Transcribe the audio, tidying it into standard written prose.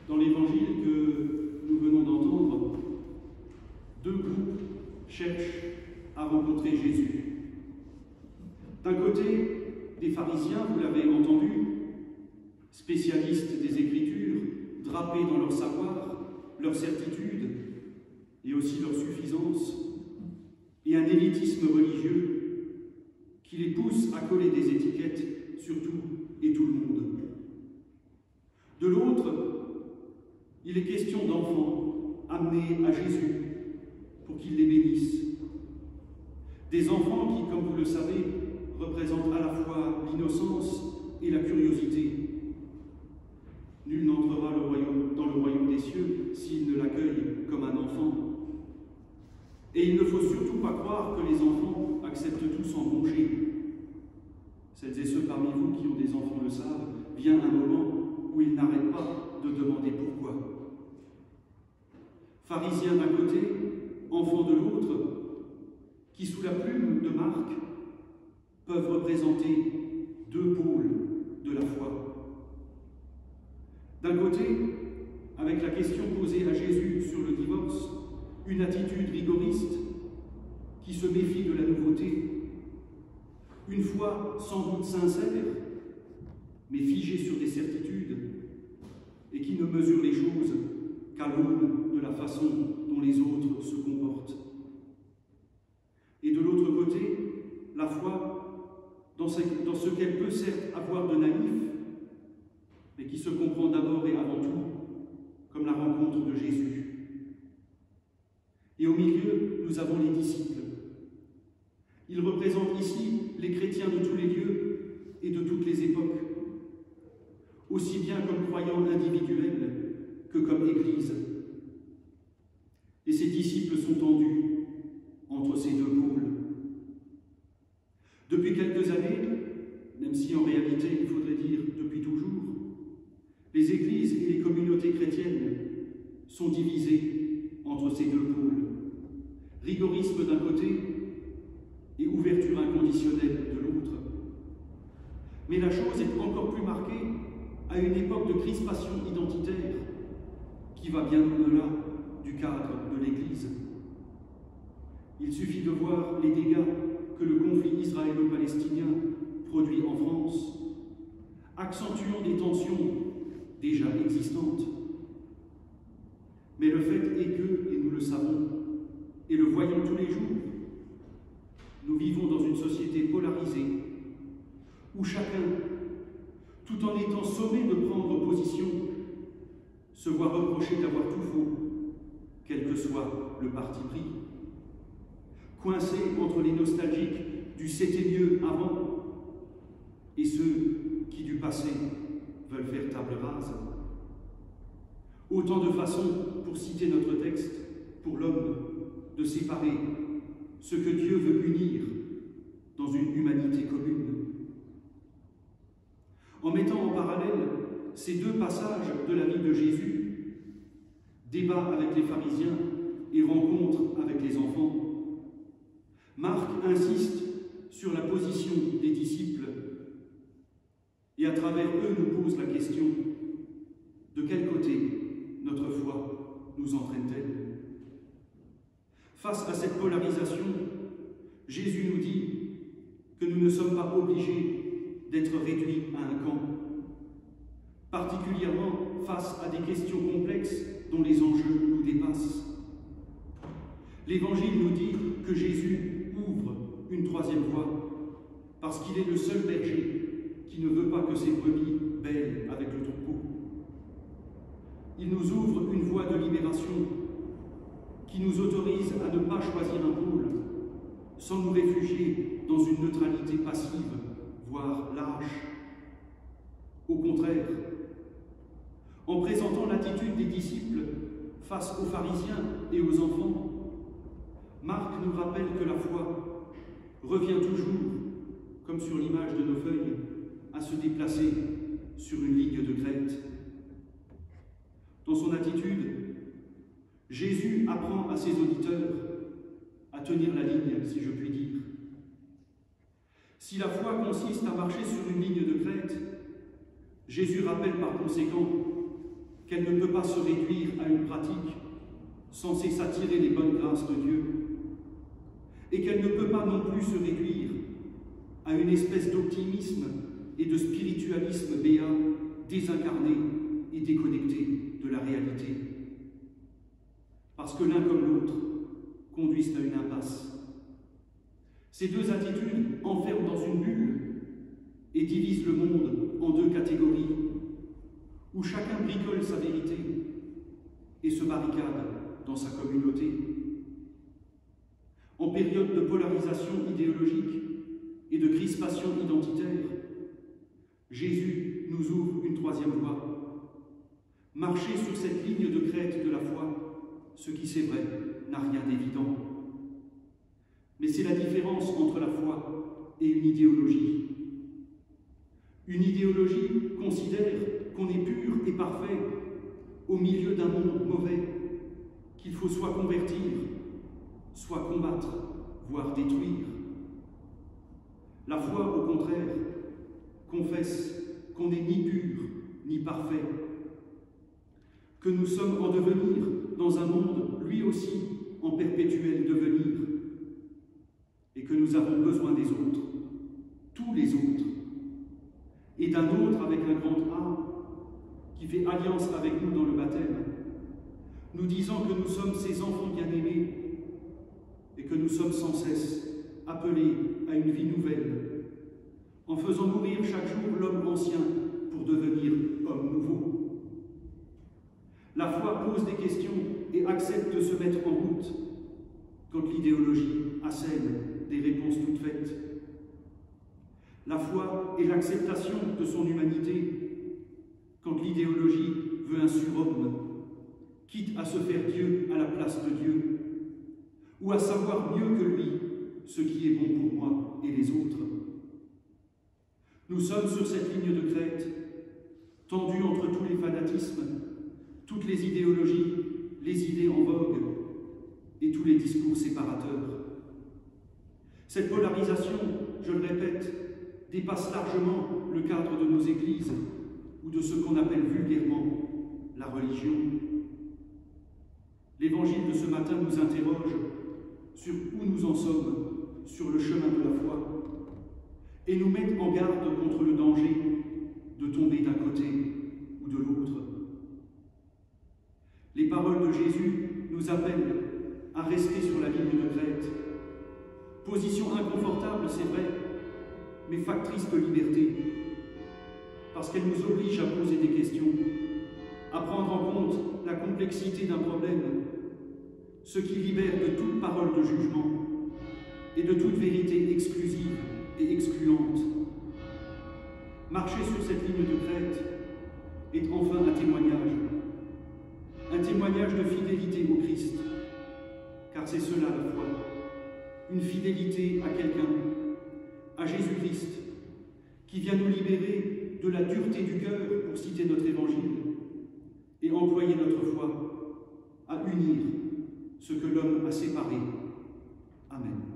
Dans l'évangile que nous venons d'entendre, deux groupes cherchent à rencontrer Jésus. D'un côté, des pharisiens, vous l'avez entendu, spécialistes des Écritures, drapés dans leur savoir, leur certitude et aussi leur suffisance, et un élitisme religieux qui les pousse à coller des étiquettes sur tout et tout le monde. De l'autre, il est question d'enfants amenés à Jésus pour qu'il les bénisse. Des enfants qui, comme vous le savez, représentent à la fois l'innocence et la curiosité. Nul n'entrera dans le royaume des cieux s'il ne l'accueille comme un enfant. Et il ne faut surtout pas croire que les enfants acceptent tous en congé. Celles et ceux parmi vous qui ont des enfants le savent, vient un moment où ils n'arrêtent pas de demander pourquoi. Pharisiens d'un côté, enfants de l'autre, qui sous la plume de Marc peuvent représenter deux pôles de la foi. D'un côté, avec la question posée à Jésus sur le divorce, une attitude rigoriste qui se méfie de la nouveauté, une foi sans doute sincère, mais figée sur des certitudes, et qui ne mesure les choses qu'à l'aune de la façon dont les autres se comportent. Et de l'autre côté, la foi dans ce qu'elle peut certes avoir de naïf, mais qui se comprend d'abord et avant tout comme la rencontre de Jésus. Et au milieu, nous avons les disciples. Ils représentent ici les chrétiens de tous les lieux et de toutes les époques, aussi bien comme croyants individuels que comme Église. Et ces disciples sont tendus entre ces deux pôles. Depuis quelques années, même si en réalité il faudrait dire depuis toujours, les églises et les communautés chrétiennes sont divisées entre ces deux pôles. Rigorisme d'un côté et ouverture inconditionnelle de l'autre. Mais la chose est encore plus marquée à une époque de crispation identitaire qui va bien au-delà du cadre de l'Église. Il suffit de voir les dégâts que le conflit israélo-palestinien produit en France, accentuant des tensions déjà existantes. Mais le fait est que, et nous le savons, et le voyons tous les jours, nous vivons dans une société polarisée, où chacun, tout en étant sommé de prendre position, se voit reprocher d'avoir tout faux, quel que soit le parti pris. Coincé entre les nostalgiques du « c'était mieux avant » et ceux qui, du passé, veulent faire table rase. Autant de façons, pour citer notre texte, pour l'homme, de séparer ce que Dieu veut unir dans une humanité commune. En mettant en parallèle ces deux passages de la vie de Jésus, débat avec les pharisiens et rencontre avec les enfants, Marc insiste sur la position des disciples et à travers eux nous pose la question: de quel côté notre foi nous entraîne-t-elle? Face à cette polarisation, Jésus nous dit que nous ne sommes pas obligés d'être réduits à un camp, particulièrement face à des questions complexes dont les enjeux nous dépassent. L'Évangile nous dit que Jésus ouvre une troisième voie, parce qu'il est le seul berger qui ne veut pas que ses brebis bêlent avec le troupeau. Il nous ouvre une voie de libération qui nous autorise à ne pas choisir un pôle, sans nous réfugier dans une neutralité passive, voire lâche. Au contraire, en présentant l'attitude des disciples face aux pharisiens et aux enfants, Marc nous rappelle que la foi revient toujours, comme sur l'image de nos feuilles, à se déplacer sur une ligne de crête. Dans son attitude, Jésus apprend à ses auditeurs à tenir la ligne, si je puis dire. Si la foi consiste à marcher sur une ligne de crête, Jésus rappelle par conséquent qu'elle ne peut pas se réduire à une pratique censée s'attirer les bonnes grâces de Dieu, et qu'elle ne peut pas non plus se réduire à une espèce d'optimisme et de spiritualisme béat, désincarné et déconnecté de la réalité. Parce que l'un comme l'autre conduisent à une impasse. Ces deux attitudes enferment dans une bulle et divisent le monde en deux catégories, où chacun bricole sa vérité et se barricade dans sa communauté. En période de polarisation idéologique et de crispation identitaire, Jésus nous ouvre une troisième voie. Marcher sur cette ligne de crête de la foi, ce qui, c'est vrai, n'a rien d'évident. Mais c'est la différence entre la foi et une idéologie. Une idéologie considère qu'on est pur et parfait au milieu d'un monde mauvais, qu'il faut soit convertir, soit combattre, voire détruire. La foi, au contraire, confesse qu'on n'est ni pur ni parfait, que nous sommes en devenir dans un monde, lui aussi, en perpétuel devenir, et que nous avons besoin des autres, tous les autres, et d'un autre avec un grand A, qui fait alliance avec nous dans le baptême, nous disant que nous sommes ses enfants bien-aimés et que nous sommes sans cesse appelés à une vie nouvelle, en faisant mourir chaque jour l'homme ancien pour devenir homme nouveau. La foi pose des questions et accepte de se mettre en route quand l'idéologie assène des réponses toutes faites. La foi est l'acceptation de son humanité quand l'idéologie veut un surhomme, quitte à se faire Dieu à la place de Dieu, ou à savoir mieux que lui ce qui est bon pour moi et les autres. Nous sommes sur cette ligne de crête, tendue entre tous les fanatismes, toutes les idéologies, les idées en vogue et tous les discours séparateurs. Cette polarisation, je le répète, dépasse largement le cadre de nos églises ou de ce qu'on appelle vulgairement la religion. L'évangile de ce matin nous interroge sur où nous en sommes sur le chemin de la foi et nous met en garde contre le danger de tomber d'un côté ou de l'autre. Les paroles de Jésus nous appellent à rester sur la ligne de crête. Position inconfortable, c'est vrai, mais factrice de liberté, parce qu'elle nous oblige à poser des questions, à prendre en compte la complexité d'un problème, ce qui libère de toute parole de jugement et de toute vérité exclusive et excluante. Marcher sur cette ligne de crête est enfin un témoignage de fidélité au Christ, car c'est cela la foi, une fidélité à quelqu'un, à Jésus-Christ, qui vient nous libérer de la dureté du cœur, pour citer notre évangile, et employer notre foi à unir ce que l'homme a séparé. Amen.